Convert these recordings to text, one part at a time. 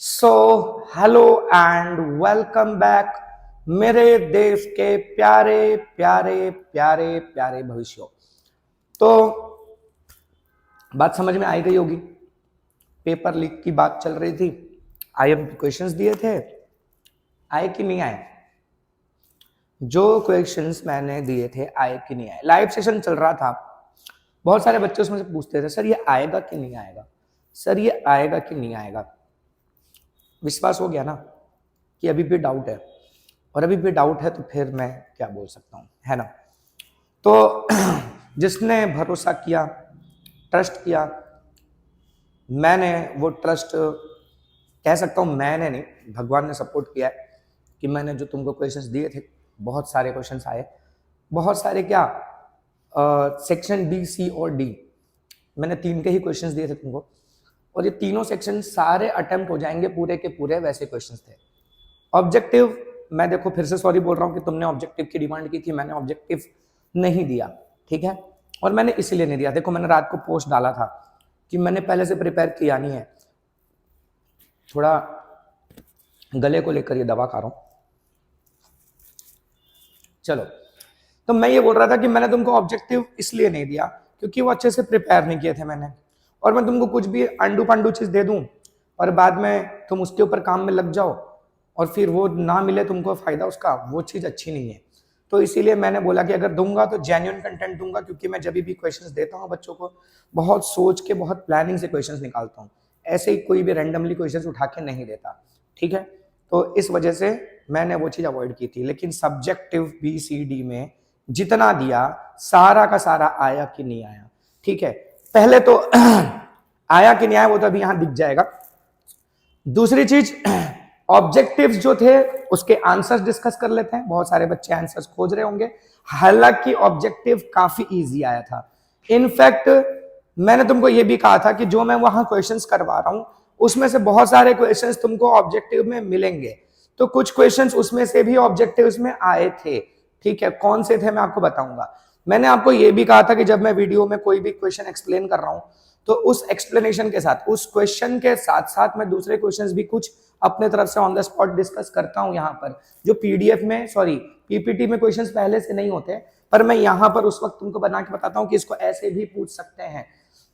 So hello and welcome back मेरे देश के प्यारे प्यारे प्यारे प्यारे भविष्यों। तो बात समझ में आई गई होगी। पेपर लीक की बात चल रही थी, आईएमपी क्वेश्चंस दिए थे, आए कि नहीं आए? जो क्वेश्चंस मैंने दिए थे आए कि नहीं आए? लाइव सेशन चल रहा था, बहुत सारे बच्चे उसमें से पूछते थे, सर ये आएगा कि नहीं आएगा, सर ये आएगा कि नहीं आएगा। विश्वास हो गया ना कि अभी भी डाउट है, और अभी भी डाउट है तो फिर मैं क्या बोल सकता हूँ, है ना। तो जिसने भरोसा किया, ट्रस्ट किया, मैंने वो ट्रस्ट कह सकता हूँ, मैंने नहीं, भगवान ने सपोर्ट किया है कि मैंने जो तुमको क्वेश्चंस दिए थे, बहुत सारे क्वेश्चंस आए, बहुत सारे क्या, सेक्शन बी सी और डी, मैंने 3 के ही क्वेश्चंस दिए थे तुमको, और ये तीनों सेक्शन सारे अटेम्प्ट हो जाएंगे पूरे के पूरे वैसे क्वेश्चंस थे। ऑब्जेक्टिव मैं देखो फिर से सॉरी बोल रहा हूँ कि तुमने ऑब्जेक्टिव की डिमांड की थी, मैंने ऑब्जेक्टिव नहीं दिया, ठीक है। और मैंने इसीलिए नहीं दिया, देखो मैंने रात को पोस्ट डाला था कि मैंने पहले से प्रिपेयर किया नहीं है, थोड़ा गले को लेकर ये दवा खा रहा हूं। चलो, तो मैं ये बोल रहा था कि मैंने तुमको ऑब्जेक्टिव इसलिए नहीं दिया क्योंकि वो अच्छे से प्रिपेयर नहीं किए थे मैंने, और मैं तुमको कुछ भी अंडू पंडू चीज दे दूं और बाद में तुम उसके ऊपर काम में लग जाओ और फिर वो ना मिले तुमको फायदा उसका, वो चीज अच्छी नहीं है। तो इसीलिए मैंने बोला कि अगर दूंगा तो जेन्युइन कंटेंट दूंगा, क्योंकि मैं जब भी क्वेश्चंस देता हूँ बच्चों को बहुत सोच के, बहुत प्लानिंग से क्वेश्चंस निकालता हूँ, ऐसे ही कोई भी रैंडमली क्वेश्चंस उठा के नहीं देता, ठीक है। तो इस वजह से मैंने वो चीज अवॉइड की थी। लेकिन सब्जेक्टिव बी सी डी में जितना दिया सारा का सारा आया कि नहीं आया, ठीक है। पहले तो आया कि नहीं आया वो तो अभी यहां दिख जाएगा। दूसरी चीज, ऑब्जेक्टिव्स जो थे उसके आंसर्स डिस्कस कर लेते हैं। बहुत सारे बच्चे आंसर्स खोज रहे होंगे, हालांकि ऑब्जेक्टिव काफी इजी आया था। इनफैक्ट मैंने तुमको ये भी कहा था कि जो मैं वहां क्वेश्चंस करवा रहा हूं उसमें से बहुत सारे क्वेश्चंस तुमको ऑब्जेक्टिव में मिलेंगे, तो कुछ क्वेश्चंस उसमें से भी ऑब्जेक्टिव्स में आए थे, ठीक है। कौन से थे मैं आपको बताऊंगा। मैंने आपको यह भी कहा था कि जब मैं वीडियो में कोई भी क्वेश्चन एक्सप्लेन कर रहा हूं तो उस एक्सप्लेनेशन के साथ, उस क्वेश्चन के साथ साथ मैं दूसरे क्वेश्चंस भी कुछ अपने तरफ से ऑन द स्पॉट डिस्कस करता हूं यहाँ पर, जो पीडीएफ में, सॉरी पीपीटी में क्वेश्चंस पहले से नहीं होते, पर मैं यहाँ पर उस वक्त तुमको बना के बताता हूँ कि इसको ऐसे भी पूछ सकते हैं।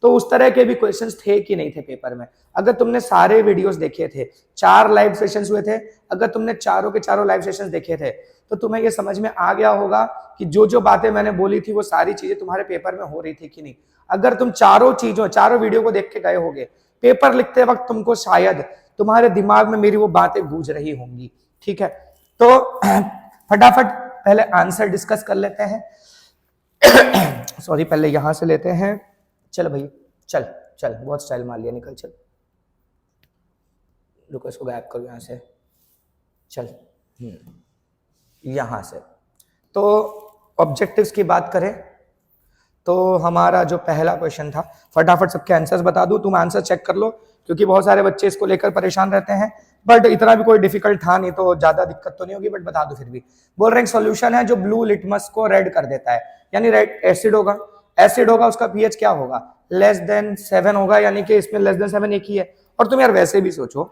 तो उस तरह के भी क्वेश्चंस थे कि नहीं थे पेपर में। अगर तुमने सारे वीडियोस देखे थे, 4 लाइव सेशंस हुए थे, अगर तुमने चारों के चारों लाइव सेशंस देखे थे तो तुम्हें ये समझ में आ गया होगा कि जो जो बातें मैंने बोली थी वो सारी चीजें तुम्हारे पेपर में हो रही थी कि नहीं। अगर तुम चारों चीजों, चारों वीडियो को देख के गए होगे, पेपर लिखते वक्त तुमको शायद तुम्हारे दिमाग में मेरी वो बातें गूंज रही होंगी, ठीक है। तो फटाफट पहले आंसर डिस्कस कर लेते हैं। सॉरी, पहले यहां से लेते हैं। चल भाई, चल चल, बहुत स्टाइल मार लिया, निकल चल, रुको इसको गायब करो यहां से, चल यहां से। तो ऑब्जेक्टिव्स की बात करें तो हमारा जो पहला क्वेश्चन था, फटाफट सबके आंसर्स बता दूं, तुम आंसर चेक कर लो क्योंकि बहुत सारे बच्चे इसको लेकर परेशान रहते हैं, बट इतना भी कोई डिफिकल्ट था नहीं तो ज्यादा दिक्कत तो नहीं होगी, बट बता दो फिर भी। बोल रहे हैं सॉल्यूशन है जो ब्लू लिटमस को रेड कर देता है, यानी रेड एसिड होगा, एसिड होगा, उसका पीएच क्या होगा, लेस देन 7 होगा, यानी कि इसमें लेस देन 7 एक ही है। और तुम यार वैसे भी सोचो,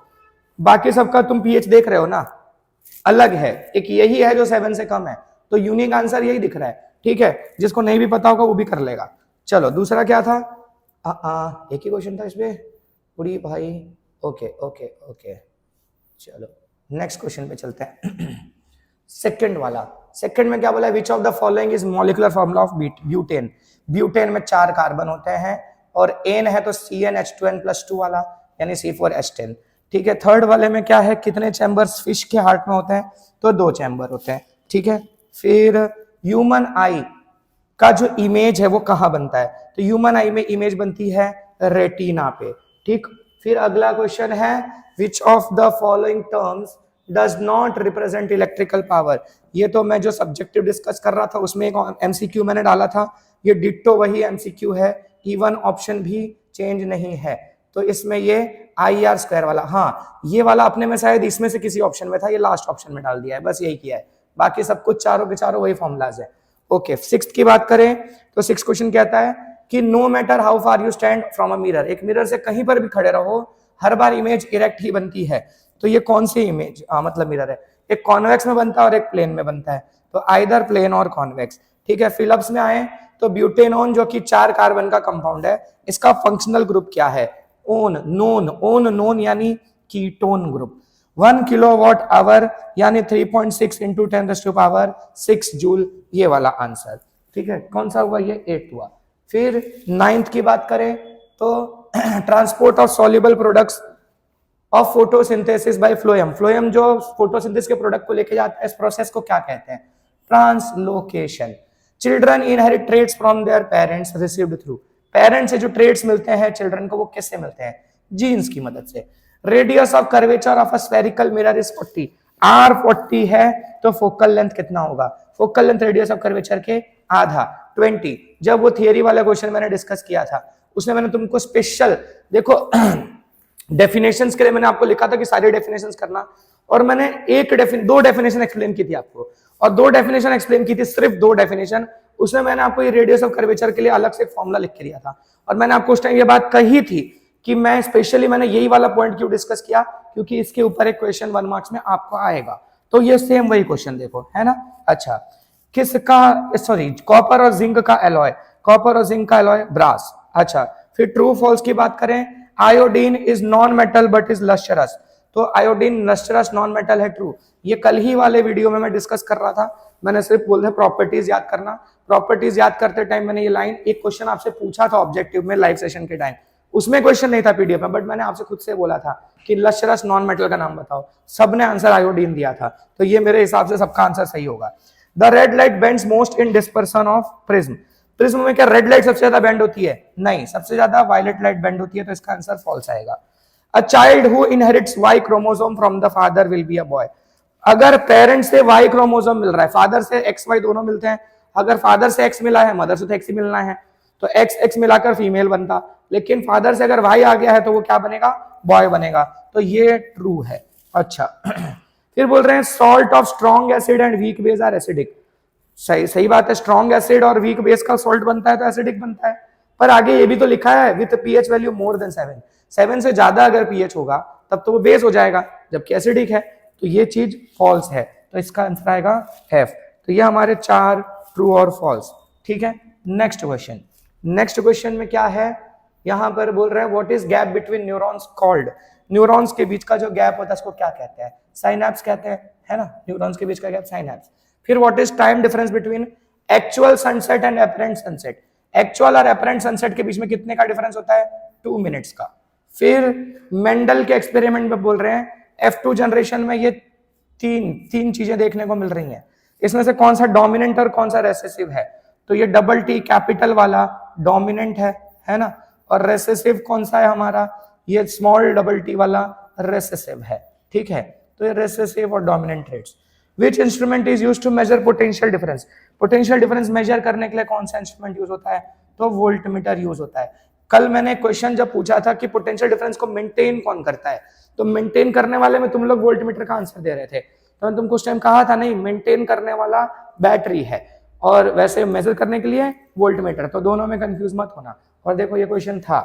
बाकी सबका तुम पीएच देख रहे हो ना, अलग है, एक यही है जो 7 से कम है, तो यूनिक आंसर यही दिख रहा है, ठीक है। जिसको नहीं भी पता होगा वो भी कर लेगा। चलो दूसरा क्या था, एक ही क्वेश्चन था इसमें पूरी भाई, ओके ओके ओके। चलो नेक्स्ट क्वेश्चन पे चलते हैं। सेकंड वाला, सेकंड में क्या बोला है, which of the following is molecular formula of butane. Butane में 4 कार्बन होते हैं और एन है तो CnH2n+2 वाला, यानी C4H10, ठीक है। थर्ड वाले में क्या है, कितने चैम्बर्स फिश के हार्ट में होते हैं, तो 2 चैम्बर होते हैं, ठीक है। फिर ह्यूमन आई का जो इमेज है वो कहाँ बनता है, तो ह्यूमन आई में इमेज बनती है रेटिना पे, ठीक। फिर अगला क्वेश्चन है, which of the following terms does not represent electrical power. ये तो मैं जो सब्जेक्टिव डिस्कस कर रहा था उसमें एक एमसीक्यू मैंने डाला था, ये डिट्टो वही एमसीक्यू है, इवन ऑप्शन भी चेंज नहीं है। तो इसमें ये IR² वाला, हाँ ये वाला अपने में शायद इसमें से किसी ऑप्शन में था, ये लास्ट ऑप्शन में डाल दिया है, बस यही किया है, बाकी सब कुछ चारों के चारों वही फॉर्मूलाज है। ओके, सिक्स्थ की बात करें तो सिक्स्थ क्वेश्चन कहता है कि no matter how far you stand from a mirror, एक मिरर से कहीं पर भी खड़े रहो, हर बार इमेज इरेक्ट ही बनती है, तो ये कौन सी इमेज मतलब मिरर है, एक कॉन्वेक्स में बनता है और एक प्लेन में बनता है, तो आइदर प्लेन और कॉन्वेक्स। ठीक है, फिलिप्स में आए तो ब्यूटेनोन जो कि 4 कार्बन का कंपाउंड है, इसका फंक्शनल ग्रुप क्या है, ओन नोन यानी कीटोन ग्रुप। 1 किलोवाट आवर यानी 3.6 इंटू 10⁻6 जूल, ये वाला आंसर। ठीक है, कौन सा हुआ, ये 8 हुआ। फिर 9th की बात करें तो transport of soluble products of photosynthesis by phloem. Phloem जो फोटोसिंथेसिस के प्रोडक्ट को लेके जाता है, इस प्रोसेस को क्या कहते हैं, translocation. Children inherit traits from their parents received through. Parents से जो ट्रेट्स मिलते हैं चिल्ड्रन को, वो किससे मिलते हैं, जीन्स की मदद से। Radius of curvature of a spherical mirror is 40। R 40 है तो फोकल लेंथ कितना होगा, focal length radius of curvature के आधा 20। जब वो थियरी वाला क्वेश्चन मैंने डिस्कस किया था, उसमें मैंने तुमको स्पेशल देखो डेफिनेशंस के लिए मैंने आपको लिखा था कि सारी डेफिनेशंस करना, और मैंने दो डेफिनेशन एक्सप्लेन की थी आपको, और 2 डेफिनेशन एक्सप्लेन की थी, सिर्फ 2 डेफिनेशन। उसमें मैंने आपको ये रेडियस ऑफ कर्वेचर के लिए अलग से फॉर्मूला लिख के दिया था, और मैंने आपको उस टाइम ये बात कही थी कि मैं स्पेशली मैंने यही वाला पॉइंट क्यों डिस्कस किया, क्योंकि इसके ऊपर एक क्वेश्चन 1 मार्क्स में आपको आएगा। तो ये सेम वही क्वेश्चन देखो, है ना। अच्छा, किसका, सॉरी, कॉपर और जिंक का एलॉय, कॉपर और जिंक का एलॉय ब्रास। अच्छा, फिर ट्रू फॉल्स की बात करें, iodine is non metal but is lustrous, तो आयोडीन लस्टरस नॉन मेटल है, ट्रू। ये कल ही वाले वीडियो में मैं डिस्कस कर रहा था, मैंने सिर्फ बोल दिया प्रॉपर्टीज याद करना। प्रॉपर्टीज याद करते टाइम मैंने ये लाइन, एक क्वेश्चन आपसे पूछा था ऑब्जेक्टिव में लाइव सेशन के टाइम, उसमें क्वेश्चन नहीं था पीडीएफ में, बट मैंने आपसे खुद से बोला था कि लस्टरस नॉन मेटल का नाम बताओ, सबने आंसर आयोडीन दिया था, तो ये मेरे हिसाब से सबका आंसर सही होगा। The red light bends most in dispersion of prism. Prism में क्या रेड लाइट सबसे ज्यादा बेंड होती है, नहीं, सबसे ज्यादा वायलेट लाइट बेंड होती है, तो इसका आंसर फॉल्स आएगा। A child who inherits Y chromosome from the father will be a boy. अगर पेरेंट से वाई क्रोमोसोम मिल रहा है, फादर से एक्स वाई दोनों मिलते हैं, अगर फादर से एक्स मिला है, मदर से तो एक्स ही मिलना है, तो एक्स एक्स मिलाकर फीमेल बनता, लेकिन फादर से अगर वाई आ गया है तो वो क्या बनेगा, बॉय बनेगा, तो ये ट्रू है। अच्छा फिर बोल रहे हैं salt of strong acid and weak base are acidic. सही बात है, स्ट्रॉन्ग एसिड और वीक बेस का सॉल्ट बनता है तो एसिडिक बनता है, पर आगे ये भी तो लिखा है with pH value more than 7 से ज्यादा अगर पीएच होगा तब तो वो बेस हो जाएगा, जबकि एसिडिक है, तो ये चीज फॉल्स है, तो इसका आंसर आएगा एफ। तो ये हमारे 4 ट्रू और फॉल्स। ठीक है, नेक्स्ट क्वेश्चन में क्या है, यहां पर बोल रहे हैं what is gap between neurons called. Neurons के बीच का जो गैप होता है उसको क्या कहते हैं, साइनैप्स कहते हैं, है ना, न्यूरॉन्स के बीच का गैप साइनैप्स। फिर what is time difference between actual sunset and apparent sunset. Actual और अपरेंट सनसेट के बीच में कितने का डिफरेंस होता है, 2 मिनट्स का। फिर मेंडल के एक्सपेरिमेंट में बोल रहे हैं F2 जनरेशन में ये तीन चीजें देखने को मिल रही हैं, इसमें से कौन सा डोमिनेंट और कौन सा रेसेसिव है, तो ये डबल टी कैपिटल वाला डोमिनेंट है ना, और रेसेसिव कौन सा है हमारा, ये स्मॉल डबल टी वाला रेसेसिव है। ठीक है, तो ये रेसेसिव और dominant traits. Which instrument is used to measure potential difference? Potential difference measure करने के लिए कौन सा इंस्ट्रूमेंट यूज होता है, तो वोल्टमीटर यूज होता है। कल मैंने क्वेश्चन जब पूछा था कि पोटेंशियल डिफरेंस को मेंटेन कौन करता है, तो मेंटेन करने वाले में तुम लोग वोल्टमीटर का आंसर दे रहे थे, तो मैंने तुमको उस टाइम कहा था नहीं, मेंटेन करने वाला बैटरी है और वैसे मेजर करने के लिए वोल्टमीटर, तो दोनों में कंफ्यूज मत होना। और देखो ये क्वेश्चन था।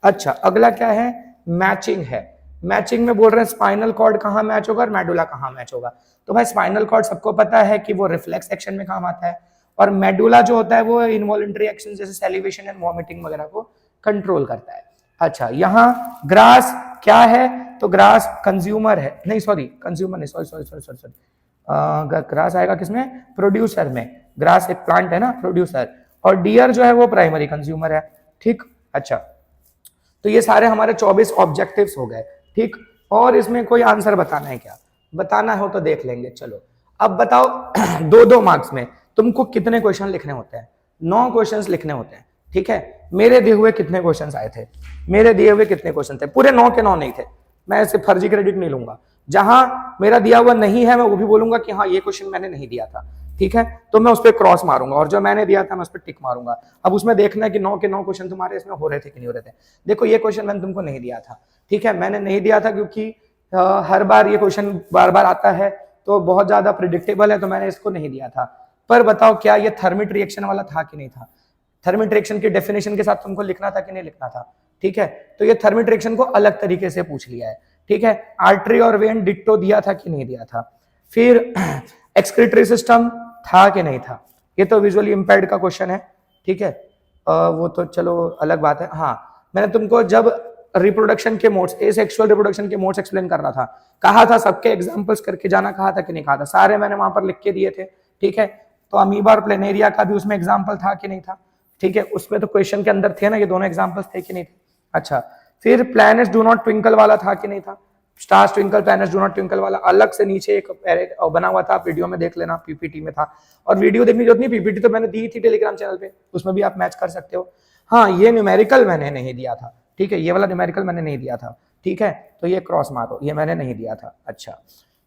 अच्छा, अगला क्या है, मैचिंग है। मैचिंग में बोल रहे हैं स्पाइनल कॉर्ड कहाँ मैच होगा और मेडुला कहाँ मैच होगा। तो भाई स्पाइनल कॉर्ड सबको पता है कि वो रिफ्लेक्स एक्शन में काम आता है, और मेडुला जो होता है वो इनवॉलंटरी एक्शन जैसे सैलिवेशन एंड वॉमिटिंग वगैरह को कंट्रोल करता है। अच्छा, यहाँ ग्रास क्या है, तो ग्रास कंज्यूमर है, नहीं सॉरी कंज्यूमर नहीं, सॉरी ग्रास आएगा किसमें, प्रोड्यूसर में। ग्रास एक प्लांट है ना, प्रोड्यूसर, और डियर जो है वो प्राइमरी कंज्यूमर है। ठीक, अच्छा, तो ये सारे हमारे 24 ऑब्जेक्टिव्स हो गए। ठीक, और इसमें कोई आंसर बताना है क्या, बताना हो तो देख लेंगे। चलो अब बताओ 2-2 मार्क्स में तुमको कितने क्वेश्चन लिखने होते हैं, 9 क्वेश्चंस लिखने होते हैं। ठीक है, मेरे दिए हुए कितने क्वेश्चंस आए थे, मेरे दिए हुए कितने क्वेश्चन थे, पूरे 9 के 9 नहीं थे, मैं ऐसे फर्जी क्रेडिट नहीं लूंगा। जहां मेरा दिया हुआ नहीं है मैं वो भी बोलूंगा कि हाँ ये क्वेश्चन मैंने नहीं दिया था। ठीक है, तो मैं उस पर क्रॉस मारूंगा, और जो मैंने दिया था मैं उस पर टिक मारूंगा। अब उसमें देखना है कि 9 के 9 क्वेश्चन तुम्हारे इसमें हो रहे थे कि नहीं हो रहे थे। देखो ये क्वेश्चन मैंने तुमको नहीं दिया था, ठीक है, मैंने नहीं दिया था क्योंकि हर बार ये क्वेश्चन बार बार आता है तो बहुत ज्यादा प्रिडिक्टेबल है, तो मैंने इसको नहीं दिया था। पर बताओ क्या ये थर्मिट रिएक्शन वाला था कि नहीं था, थर्मल रिएक्शन की डेफिनेशन के साथ तुमको लिखना था कि नहीं लिखना था, ठीक है। तो ये थर्मल रिएक्शन को अलग तरीके से पूछ लिया है, ठीक है। आर्टरी और वेन डिट्टो दिया था कि नहीं दिया था। फिर एक्सक्रीटरी सिस्टम था कि नहीं था, ये तो विजुअली इंपेयर्ड का क्वेश्चन है, ठीक है। वो तो चलो अलग बात है। हाँ, मैंने तुमको जब रिप्रोडक्शन के मोड्स, एसेक्सुअल रिप्रोडक्शन के मोड्स एक्सप्लेन कर रहा था, कहा था सबके एग्जांपल्स करके जाना, कहा था कि नहीं कहा था, सारे मैंने वहां पर लिख के दिए थे, ठीक है। तो अमीबा और प्लेनेरिया का भी उसमें एग्जांपल था कि नहीं था, ठीक है। उसमें तो क्वेश्चन के अंदर थे ना, ये दोनों एग्जांपल्स थे कि नहीं थे। अच्छा, फिर प्लैनेट्स डू नॉट ट्विंकल वाला था कि नहीं था, stars twinkle planets do not twinkle वाला अलग से नीचे एक बना हुआ था, वीडियो में देख लेना, पीपीटी में था। और वीडियो देखने की जरूरत नहीं, पीपीटी तो मैंने दी थी टेलीग्राम चैनल पे, उसमें भी आप मैच कर सकते हो। हाँ, ये न्यूमेरिकल मैंने नहीं दिया था, ठीक है, ये वाला न्यूमेरिकल मैंने नहीं दिया था, ठीक है। तो ये क्रॉस मारो, ये मैंने नहीं दिया था। अच्छा,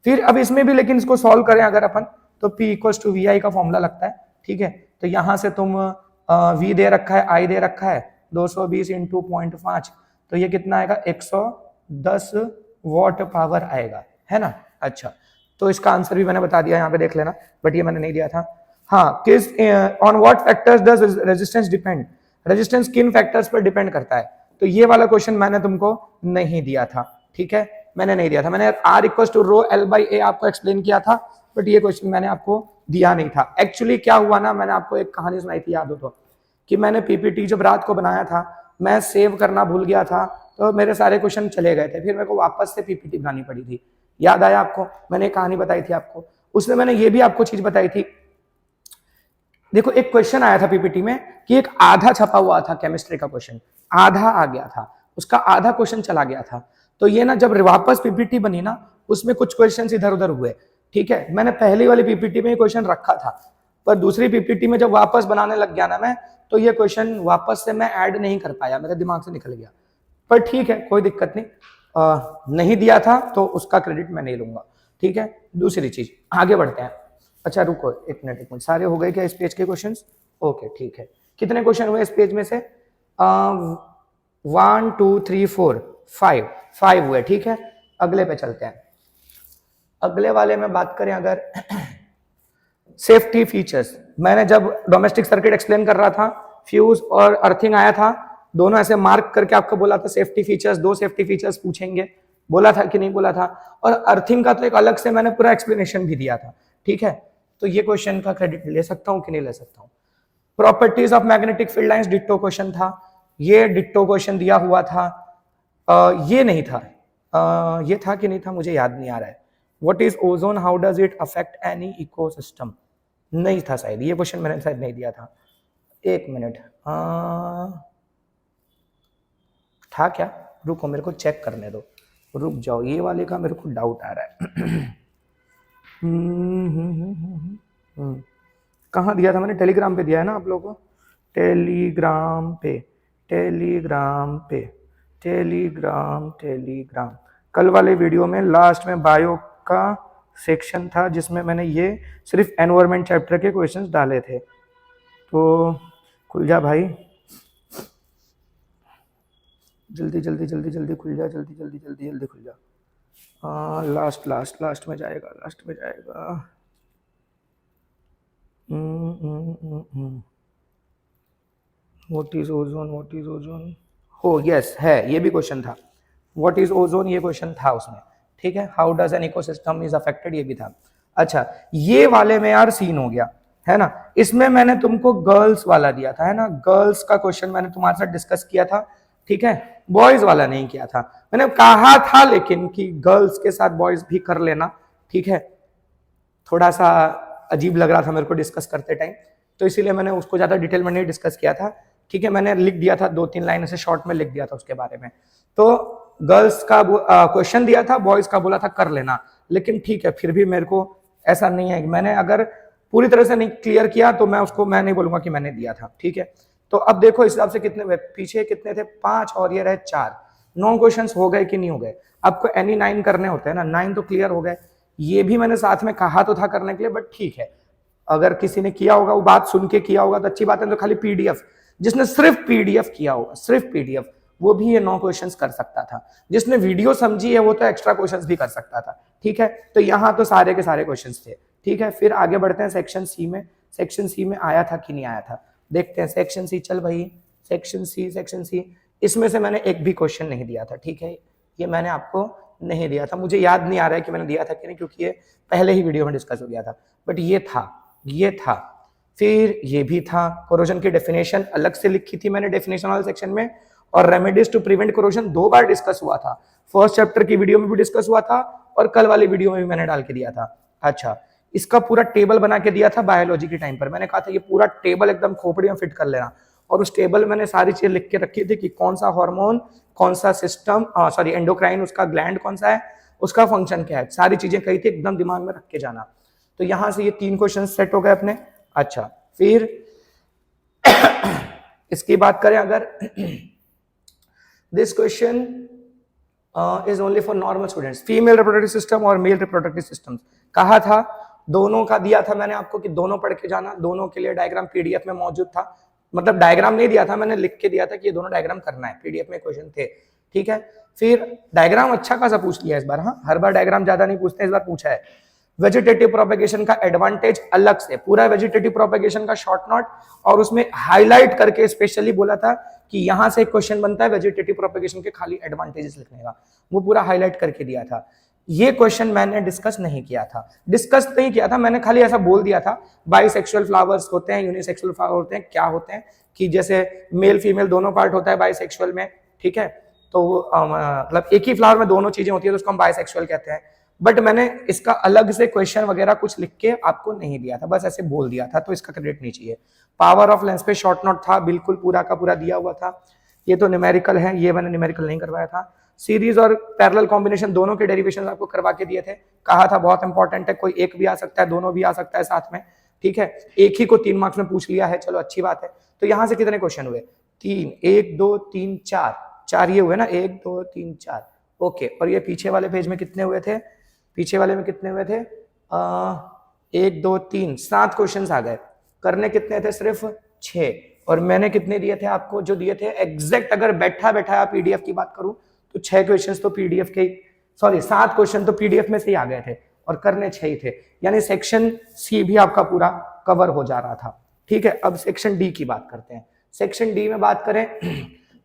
फिर अब इसमें भी लेकिन इसको सॉल्व करें अगर अपन, तो P = VI का फॉर्मूला लगता है, ठीक है। तो यहां से तुम V दे रखा है, I दे रखा है, 220 × 0.5, तो ये कितना आएगा, 110 वॉट पावर आएगा, है ना। अच्छा, तो इसका आंसर भी मैंने बता दिया, यहाँ पे देख लेना, बट ये मैंने नहीं दिया था। हाँ, किस on what factors does resistance depend, resistance किन फैक्टर्स पर डिपेंड करता है, तो ये वाला क्वेश्चन मैंने तुमको नहीं दिया था, ठीक है, मैंने नहीं दिया था। मैंने R = ρl/a आपको एक्सप्लेन किया था, बट ये क्वेश्चन मैंने आपको दिया नहीं था। एक्चुअली क्या हुआ ना, मैंने आपको एक कहानी सुनाई थी, याद हो तो, कि मैंने पीपीटी जब रात को बनाया था, मैं सेव करना भूल गया था, तो मेरे सारे क्वेश्चन चले गए थे, फिर मेरे को वापस से पीपीटी बनानी पड़ी थी। याद आया आपको, मैंने एक कहानी बताई थी आपको, उसमें मैंने ये भी आपको चीज बताई थी। देखो, एक क्वेश्चन आया था पीपीटी में कि एक आधा छपा हुआ था, केमिस्ट्री का क्वेश्चन आधा आ गया था, उसका आधा क्वेश्चन चला गया था। तो ये ना जब वापस पीपीटी बनी ना, उसमें कुछ क्वेश्चन इधर उधर हुए, ठीक है। मैंने पहली वाली पीपीटी में ये क्वेश्चन रखा था, पर दूसरी पीपीटी में जब वापस बनाने लग गया ना मैं, तो ये क्वेश्चन वापस से मैं ऐड नहीं कर पाया, मेरे दिमाग से निकल गया। पर ठीक है, कोई दिक्कत नहीं, नहीं दिया था तो उसका क्रेडिट मैं नहीं लूंगा, ठीक है। दूसरी चीज, आगे बढ़ते हैं। अच्छा रुको, एक मिनट, सारे हो गए क्या इस पेज के क्वेश्चंस? ओके, ठीक है। कितने क्वेश्चन हुए इस पेज में से? 1 2 3 4 5 हुए, ठीक है। अगले पे चलते हैं। अगले वाले में बात करें अगर सेफ्टी फीचर्स, मैंने जब डोमेस्टिक सर्किट एक्सप्लेन कर रहा था, फ्यूज और अर्थिंग आया था, दोनों ऐसे मार्क करके आपको बोला था सेफ्टी फीचर्स, 2 सेफ्टी फीचर्स पूछेंगे, बोला था कि नहीं बोला था। और अर्थिंग का तो एक अलग से मैंने पूरा एक्सप्लेनेशन भी दिया था, ठीक है। तो ये क्वेश्चन का क्रेडिट ले सकता हूं कि नहीं ले सकता हूं? Properties of magnetic field lines ditto question था, ये डिट्टो क्वेश्चन दिया हुआ था। ये नहीं था, ये था कि नहीं था मुझे याद नहीं आ रहा है। What is ozone, how does it affect any ecosystem, नहीं था शायद, ये क्वेश्चन मैंने शायद नहीं दिया था। एक मिनट, था क्या? रुको, मेरे को चेक करने दो, रुक जाओ, ये वाले का मेरे को डाउट आ रहा है। कहाँ दिया था मैंने? टेलीग्राम पे दिया है ना आप लोगों को, टेलीग्राम पे, टेलीग्राम पे, टेलीग्राम, टेलीग्राम। कल वाले वीडियो में लास्ट में बायो का सेक्शन था, जिसमें मैंने ये सिर्फ एनवायरमेंट चैप्टर के क्वेश्चंस डाले थे। तो खुल जा भाई, जल्दी जल्दी जल्दी जल्दी खुल जा, जल्दी जल्दी जल्दी जल्दी खुल जा। लास्ट में जाएगा, लास्ट में जाएगा। What is ozone, what is ozone, हो यस है, ये भी क्वेश्चन था। व्हाट इज ओजोन, ये क्वेश्चन था उसमें, ठीक है। How does an ecosystem is affected, ये भी था। अच्छा, ये वाले में यार सीन हो गया, है ना। इसमें मैंने तुमको गर्ल्स वाला दिया था, है ना, गर्ल्स का क्वेश्चन मैंने तुम्हारे साथ डिस्कस किया था, ठीक है। बॉयज वाला नहीं किया था, मैंने कहा था लेकिन कि गर्ल्स के साथ बॉयज भी कर लेना, ठीक है। थोड़ा सा अजीब लग रहा था मेरे को डिस्कस करते टाइम, तो इसीलिए मैंने उसको ज्यादा डिटेल में नहीं डिस्कस किया था, ठीक है। मैंने लिख दिया था 2-3 लाइन ऐसे शॉर्ट में लिख दिया था उसके बारे में। तो गर्ल्स का क्वेश्चन दिया था, बॉयज का बोला था कर लेना, लेकिन ठीक है, फिर भी मेरे को ऐसा नहीं है, मैंने अगर पूरी तरह से नहीं क्लियर किया तो मैं नहीं बोलूंगा कि मैंने दिया था, ठीक है। तो अब देखो इस हिसाब से कितने हुए, पीछे कितने थे, 5 और ये रहे 4, 9 क्वेश्चन हो गए कि नहीं हो गए? आपको एनी 9 करने होते हैं ना, 9 तो क्लियर हो गए। ये भी मैंने साथ में कहा तो था करने के लिए, बट ठीक है, अगर किसी ने किया होगा, वो बात सुन के किया होगा तो अच्छी बात है। तो खाली पीडीएफ, जिसने सिर्फ पीडीएफ किया होगा, सिर्फ पीडीएफ, वो भी ये 9 क्वेश्चंस कर सकता था। जिसने वीडियो समझी है वो तो एक्स्ट्रा क्वेश्चंस भी कर सकता था, ठीक है। तो यहाँ तो सारे के सारे क्वेश्चंस थे, ठीक है। फिर आगे बढ़ते हैं सेक्शन सी में। सेक्शन सी में आया था कि नहीं आया था? देखते हैं सेक्शन सी। चल भाई सेक्शन सी, इसमें से मैंने एक भी क्वेश्चन नहीं दिया था, ठीक है, ये मैंने आपको नहीं दिया था, मुझे याद नहीं आ रहा है कि मैंने दिया था कि नहीं, क्योंकि ये पहले ही वीडियो में डिस्कस हो गया था, बट ये था। फिर ये भी था, कोरोजन की डेफिनेशन अलग से लिखी थी मैंने डेफिनेशन वाले सेक्शन में, और रेमेडीज टू प्रिवेंट कोरोजन 2 बार डिस्कस हुआ था, फर्स्ट चैप्टर की वीडियो में भी डिस्कस हुआ था और कल वाली वीडियो में भी मैंने डाल के दिया था। अच्छा, इसका पूरा टेबल बना के दिया था बायोलॉजी के टाइम पर, मैंने कहा था ये पूरा टेबल एकदम खोपड़ी में फिट कर लेना, और उस टेबल में मैंने सारी चीजें लिख के रखी थी कि कौन सा हार्मोन, कौन सा सिस्टम, सॉरी एंडोक्राइन, उसका ग्लैंड कौन सा है, उसका फंक्शन क्या है, सारी चीजें कही थी, एकदम दिमाग में रख के जाना। तो यहां से ये 3 क्वेश्चन सेट हो गए अपने। अच्छा, फिर इसकी बात करें अगर, this question is only for normal students, female reproductive system और मेल रिप्रोडक्टिव सिस्टम, कहा था दोनों का दिया था मैंने आपको कि दोनों पढ़ के जाना, दोनों के लिए डायग्राम पीडीएफ में मौजूद था, मतलब डायग्राम नहीं दिया था, मैंने लिख के दिया था कि ये दोनों डायग्राम करना है, पीडीएफ में क्वेश्चन थे, ठीक है। फिर डायग्राम अच्छा खासा पूछ लिया इस बार, हाँ हर बार डायग्राम ज्यादा नहीं पूछते, इस बार पूछा है। वेजिटेटिव प्रोपेगेशन का एडवांटेज अलग से, पूरा वेजिटेटिव प्रोपेगेशन का शॉर्ट नोट, और उसमें हाईलाइट करके स्पेशली बोला था कि यहां से एक क्वेश्चन बनता है वेजिटेटिव प्रोपेगेशन के खाली एडवांटेजेस लिखने का, वो पूरा हाईलाइट करके दिया था। ये क्वेश्चन मैंने डिस्कस नहीं किया था, मैंने खाली ऐसा बोल दिया था बाइसेक्सुअल फ्लावर्स होते हैं, यूनिसेक्सुअल फ्लावर होते हैं, क्या होते हैं कि जैसे मेल फीमेल दोनों पार्ट होता है बाइसेक्सुअल में, ठीक है, तो मतलब एक ही फ्लावर में दोनों चीजें होती है तो उसको हम बाइसेक्सुअल कहते हैं, बट मैंने इसका अलग से क्वेश्चन वगैरह कुछ लिख के आपको नहीं दिया था, बस ऐसे बोल दिया था, तो इसका क्रेडिट नहीं चाहिए। पावर ऑफ लेंस पे शॉर्ट नोट था, बिल्कुल पूरा का पूरा दिया हुआ था। ये तो न्यूमेरिकल है, ये मैंने न्यूमेरिकल नहीं करवाया था। सीरीज और पैरेलल कॉम्बिनेशन दोनों के डेरिवेशन आपको करवा के दिए थे, कहा था बहुत इंपॉर्टेंट है, कोई एक भी आ सकता है, दोनों भी आ सकता है साथ में, ठीक है, एक ही को 3 मार्क्स में पूछ लिया है, चलो अच्छी बात है। तो यहां से कितने क्वेश्चन हुए, 3, 1 2 3 4 ये हुए ना, 1 2 3 4, ओके। और ये पीछे वाले पेज में कितने हुए थे, पीछे वाले में कितने हुए थे, 1 2 3 7 क्वेश्चन आ गए, करने कितने थे, सिर्फ 6, और मैंने कितने दिए थे आपको, जो दिए थे एग्जैक्ट, अगर बैठा पीडीएफ की बात करूं तो 6 क्वेश्चंस तो पीडीएफ के, सॉरी 7 क्वेश्चन तो पीडीएफ में से ही आ गए थे, और करने 6 ही थे, यानी सेक्शन सी भी आपका पूरा कवर हो जा रहा था, ठीक है। अब सेक्शन डी की बात करते हैं। सेक्शन डी में बात करें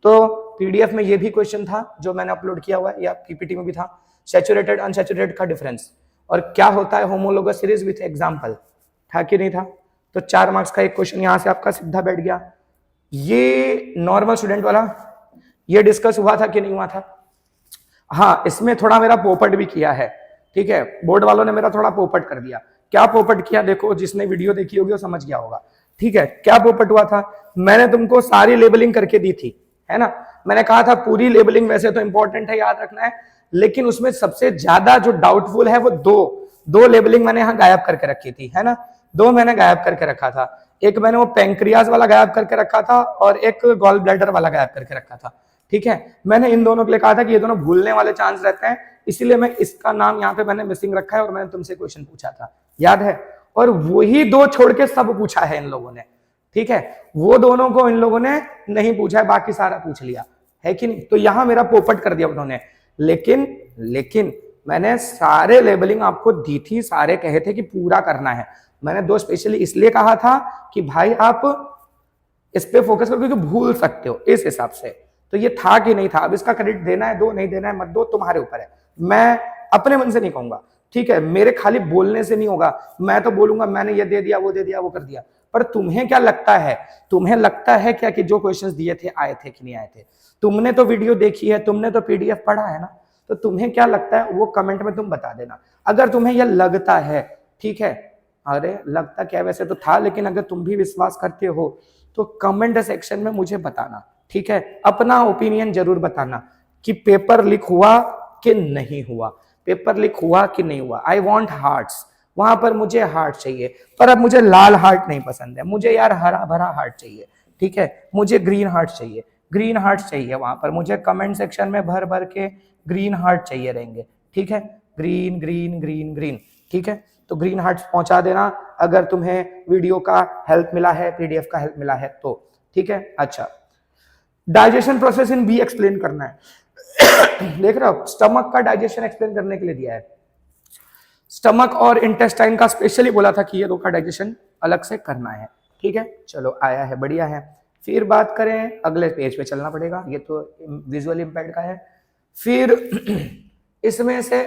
तो पीडीएफ में ये भी क्वेश्चन था जो मैंने अपलोड किया हुआ है, या पीपीटी में भी था, सैचुरेटेड अनसैचुरेटेड का डिफरेंस, और क्या होता है होमोलोगस सीरीज विथ एग्जांपल, था कि नहीं था। तो 4 मार्क्स का एक क्वेश्चन यहां से आपका सीधा बैठ गया। ये नॉर्मल स्टूडेंट वाला, ये डिस्कस हुआ था कि नहीं हुआ था, हाँ इसमें थोड़ा मेरा पोपट भी किया है, ठीक है, बोर्ड वालों ने मेरा थोड़ा पोपट कर दिया। क्या पोपट किया, देखो जिसने वीडियो देखी होगी वो समझ गया होगा, ठीक है। क्या पोपट हुआ था, मैंने तुमको सारी लेबलिंग करके दी थी, है ना, मैंने कहा था पूरी लेबलिंग वैसे तो इंपॉर्टेंट है, याद रखना है, लेकिन उसमें सबसे ज्यादा जो डाउटफुल है वो दो लेबलिंग मैंने यहां गायब करके रखी थी, है ना, 2 मैंने गायब करके रखा था, एक मैंने वो पेंक्रियाज वाला गायब करके रखा था और एक गॉल ब्लैडर वाला गायब करके रखा था, ठीक है। मैंने इन दोनों के लिए कहा था कि ये दोनों भूलने वाले चांस रहते हैं, इसीलिए मैं इसका नाम यहाँ पे मैंने मिसिंग रखा है, और मैंने तुमसे क्वेश्चन पूछा था, याद है, और वही 2 छोड़ के सब पूछा है इन लोगों ने, ठीक है, वो दोनों को इन लोगों ने नहीं पूछा है, बाकी सारा पूछ लिया है कि नहीं। तो यहां मेरा पोपट कर दिया उन्होंने, लेकिन मैंने सारे लेबलिंग आपको दी थी, सारे कहे थे कि पूरा करना है, मैंने 2 स्पेशली इसलिए कहा था कि भाई आप इस पे फोकस करो क्योंकि भूल सकते हो इस हिसाब से। तो ये था कि नहीं था, अब इसका क्रेडिट देना है दो, नहीं देना है मत दो, तुम्हारे ऊपर है, मैं अपने मन से नहीं कहूंगा, ठीक है, मेरे खाली बोलने से नहीं होगा, मैं तो बोलूंगा मैंने ये दे दिया वो दे दिया वो कर दिया, पर तुम्हें क्या लगता है, तुम्हें लगता है क्या कि जो क्वेश्चंस दिए थे आए थे कि नहीं आए थे, तुमने तो वीडियो देखी है, तुमने तो पीडीएफ पढ़ा है ना, तो तुम्हें क्या लगता है वो कमेंट में तुम बता देना, अगर तुम्हें यह लगता है, ठीक है, अरे लगता क्या वैसे तो था, लेकिन अगर तुम भी विश्वास करते हो तो कमेंट सेक्शन में मुझे बताना, ठीक है, अपना ओपिनियन जरूर बताना कि पेपर लीक हुआ कि नहीं हुआ, पेपर लीक हुआ कि नहीं हुआ, आई वॉन्ट हार्ट्स, वहां पर मुझे हार्ट चाहिए, पर अब मुझे लाल हार्ट नहीं पसंद है, मुझे यार हरा भरा हार्ट चाहिए, ठीक है, मुझे ग्रीन हार्ट चाहिए, ग्रीन हार्ट चाहिए, वहां पर मुझे कमेंट सेक्शन में भर भर के ग्रीन हार्ट चाहिए रहेंगे, ठीक है, ग्रीन ग्रीन ग्रीन ग्रीन, ठीक है, तो ग्रीन हार्ट्स पहुंचा देना अगर तुम्हें वीडियो का हेल्प मिला है, पीडीएफ का हेल्प मिला है तो, ठीक है। अच्छा, digestion process in B explain करना है देख रहे हो, स्टमक का डाइजेशन एक्सप्लेन करने के लिए दिया है, स्टमक और इंटेस्टाइन का स्पेशली बोला था कि ये 2 का डाइजेशन अलग से करना है, ठीक है, चलो आया है, बढ़िया है। फिर बात करें, अगले पेज पे चलना पड़ेगा, ये तो विजुअल इम्पेयर्ड का है। फिर इसमें से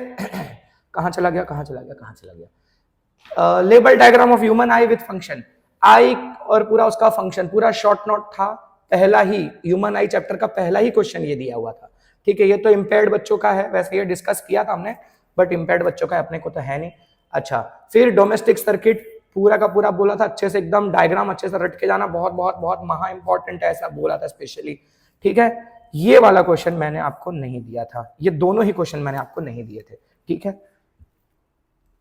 कहाँ चला गया, कहाँ चला गया, कहाँ चला गया, label diagram of human eye with function, eye और पूरा उसका फंक्शन, पूरा शॉर्ट नोट था, पहला ही ह्यूमन आई चैप्टर का पहला ही क्वेश्चन ये दिया हुआ था। ठीक है, ये तो इम्पेयर्ड बच्चों का है, वैसे ये डिस्कस किया था हमने, बट इम्पेयर्ड बच्चों का अपने को तो है नहीं। अच्छा, फिर डोमेस्टिक सर्किट पूरा का पूरा बोला था अच्छे से, एकदम डायग्राम अच्छे से रट के जाना, बहुत बहुत बहुत महा इंपॉर्टेंट है, ऐसा बोला था स्पेशली। ठीक है, ये वाला क्वेश्चन मैंने आपको नहीं दिया था, ये दोनों ही क्वेश्चन मैंने आपको नहीं दिए थे। ठीक है,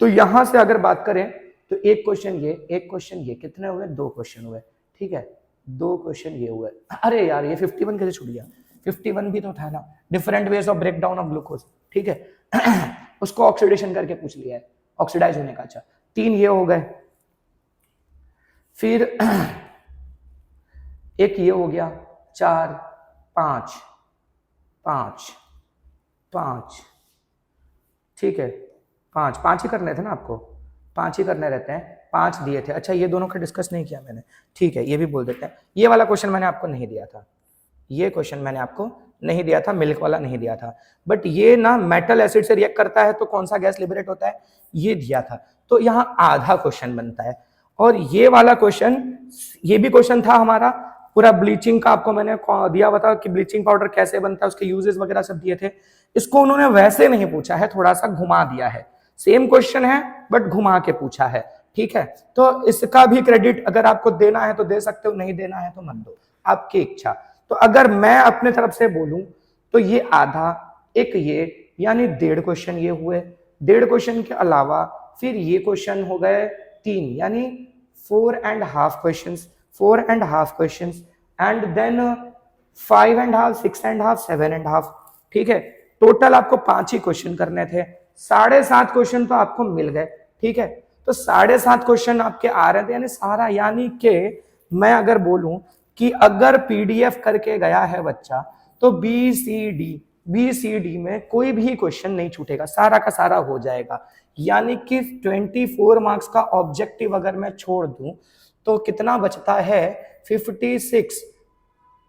तो यहां से अगर बात करें तो एक क्वेश्चन ये, एक क्वेश्चन ये, कितने हुए, 2 क्वेश्चन हुए। ठीक है, 2 क्वेश्चन ये हुए। अरे यार ये 51 कैसे छूट गया, 51 भी तो था ना, different ways of break down of glucose. ठीक है उसको ऑक्सीडेशन करके पूछ लिया है, ऑक्सीडाइज होने का। अच्छा, 3 ये हो गए। फिर एक ये हो गया, 4 5 5 5। ठीक है, 5 ही करने थे ना आपको, 5 ही करने रहते हैं, 5 दिए थे। अच्छा, ये दोनों का डिस्कस नहीं किया मैंने, ठीक है, ये भी बोल देते हैं। ये वाला क्वेश्चन मैंने आपको नहीं दिया था, ये क्वेश्चन मैंने आपको नहीं दिया था, मिल्क वाला नहीं दिया था। बट ये ना मेटल एसिड से रिएक्ट करता है तो कौन सा गैस लिबरेट होता है, ये दिया था। तो यहाँ आधा क्वेश्चन बनता है। और ये वाला क्वेश्चन, ये भी क्वेश्चन था हमारा, पूरा ब्लीचिंग का आपको मैंने दिया हुआ था कि ब्लीचिंग पाउडर कैसे बनता है, उसके यूजेस वगैरह सब दिए थे। इसको उन्होंने वैसे नहीं पूछा है, थोड़ा सा घुमा दिया है, सेम क्वेश्चन है बट घुमा के पूछा है। ठीक है, तो इसका भी क्रेडिट अगर आपको देना है तो दे सकते हो, नहीं देना है तो मत दो, आपकी इच्छा। तो अगर मैं अपने तरफ से बोलूं तो ये आधा, एक ये, यानी 1.5 क्वेश्चन ये हुए। 1.5 क्वेश्चन के अलावा फिर ये क्वेश्चन हो गए 3, यानी 4.5 क्वेश्चंस, 4.5 क्वेश्चंस, एंड देन 5.5, 6.5, 7.5। ठीक है, टोटल आपको 5 ही क्वेश्चन करने थे, 7.5 क्वेश्चन तो आपको मिल गए। ठीक है, तो 7.5 क्वेश्चन आपके आ रहे थे, यानी सारा, यानी कि मैं अगर बोलूं कि अगर पीडीएफ करके गया है बच्चा तो बी सी डी में कोई भी क्वेश्चन नहीं छूटेगा, सारा का सारा हो जाएगा। यानी कि 24 मार्क्स का ऑब्जेक्टिव अगर मैं छोड़ दूं तो कितना बचता है, 56,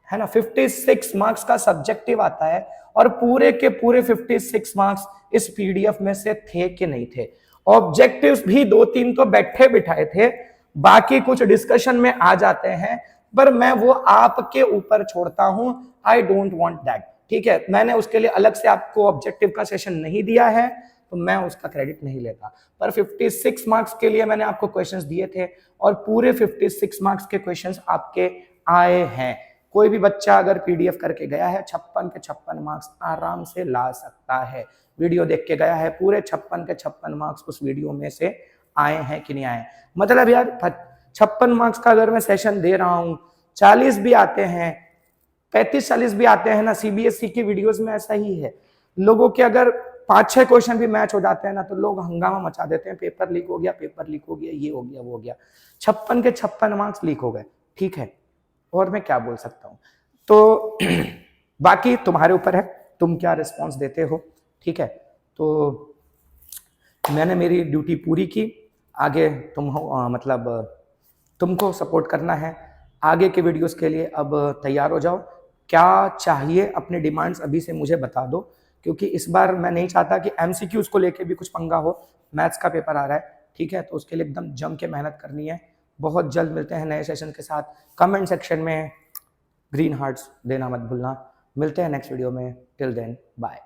है ना, 56 मार्क्स का सब्जेक्टिव आता है। और पूरे के पूरे 56 मार्क्स इस पीडीएफ में से थे कि नहीं थे। ऑब्जेक्टिव्स भी 2-3 तो बैठे बिठाए थे, बाकी कुछ डिस्कशन में आ जाते हैं, पर मैं वो आपके ऊपर छोड़ता हूं, आई डोंट वांट दैट। ठीक है, मैंने उसके लिए अलग से आपको ऑब्जेक्टिव का सेशन नहीं दिया है, तो मैं उसका क्रेडिट नहीं लेता। पर 56 मार्क्स के लिए मैंने आपको क्वेश्चंस दिए थे और पूरे 56 मार्क्स के क्वेश्चंस आपके आए हैं। कोई भी बच्चा अगर पीडीएफ करके गया है 56 के 56 मार्क्स आराम से ला सकता है। वीडियो देख के गया है, पूरे 56 के 56 मार्क्स उस वीडियो में से आए हैं कि नहीं आए। मतलब यार 56 मार्क्स का अगर मैं सेशन दे रहा हूं, 40 भी आते हैं, 35-40 भी आते हैं ना, सीबीएसई की वीडियोस में ऐसा ही है। लोगों के अगर 5-6 क्वेश्चन भी मैच हो जाते हैं ना तो लोग हंगामा मचा देते हैं, पेपर लीक हो गया, पेपर लीक हो गया, ये हो गया, वो हो गया। 56 के 56 मार्क्स लीक हो गए। ठीक है, और मैं क्या बोल सकता हूं। तो बाकी तुम्हारे ऊपर है, तुम क्या रिस्पॉन्स देते हो। ठीक है, तो मैंने मेरी ड्यूटी पूरी की, आगे तुम हो, मतलब तुमको सपोर्ट करना है। आगे के वीडियोस के लिए अब तैयार हो जाओ, क्या चाहिए अपने डिमांड्स अभी से मुझे बता दो, क्योंकि इस बार मैं नहीं चाहता कि एमसीक्यूज को लेके भी कुछ पंगा हो। मैथ्स का पेपर आ रहा है, ठीक है, तो उसके लिए एकदम जम के मेहनत करनी है। बहुत जल्द मिलते हैं नए सेशन के साथ। कमेंट सेक्शन में ग्रीन हार्ट्स देना मत भूलना। मिलते हैं नेक्स्ट वीडियो में, टिल देन बाय।